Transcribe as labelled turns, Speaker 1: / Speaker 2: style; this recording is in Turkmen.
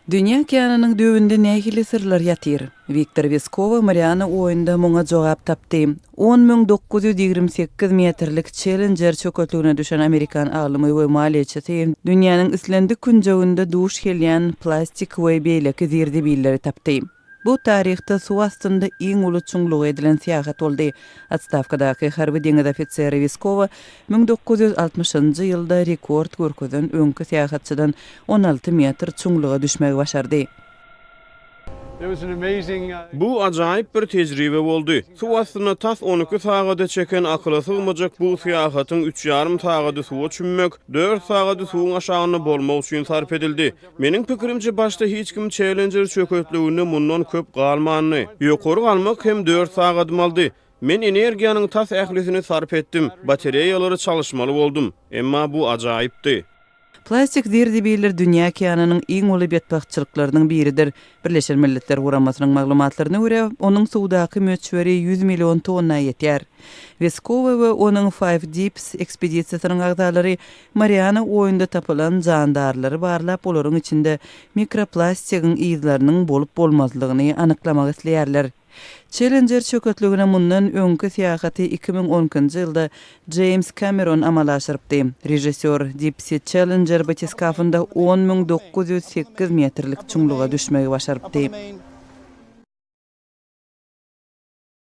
Speaker 1: Dünya okeanının döwünde nähili sırlar ýatyr. Viktor Veskova Mariana oýunda muňa jogap tapdy. 10.928 metrlik Challenger çökötlüğüne düşen Amerikan alymy we maliýeçisi dünýäniň islendik künjeginde duş gelýän plastik we beýleki zirdibilleri tapdy. Bu tarihte su astında iň uly çuňluk edilen seýahat boldy. Atstavkadaky harby deňiz ofiseri Veskova 1960-njy ýylda rekord görkezen öňkü seýahatçydan 16 metr çuňluga düşmegi başardy.
Speaker 2: Bu ajaýyp bir tejribe boldy. Su astyna tas 12 sagada çeken akla sygmajak bu seýahatyň 3,5 sagada suwa çümmek, 4 sagada suwun aşagyna bolmak üçin sarp edildi. Meniň pikirimçe başda hiç kim Challenger çökötlüğüne mundan köp galmany. Ýokary galmak hem 4 sagada maldy. Men energiýanyň tas ählisini sarp etdim. Bateriýalary çalışmaly boldum. Emma bu ajaýypdy.
Speaker 1: Plastik zirdibiler dünýä okeanynyň iň uly betbaççylyklarynyň biridir. Birleşen Milletler Guramasynyň maglumatlaryna görä, onuň suwdaky möçberi 100 million tonna ýetýär. Veskova we onuň Five Deeps ekspedisiýasynyň agdalary Mariana oýunda tapylan jandarlary barlap olaryň içinde mikroplastigiň izleriniň bolup bolmazlygyny anyklamak isleýärler. Challenger çökötlüğüne mundan öňkü seýahaty 2010-njy ýylda James Cameron amal aşyrypdy. Rejissor Deep Sea Challenger batiskafynda 10.908 metrlik çuňluga düşmegi başarypdy.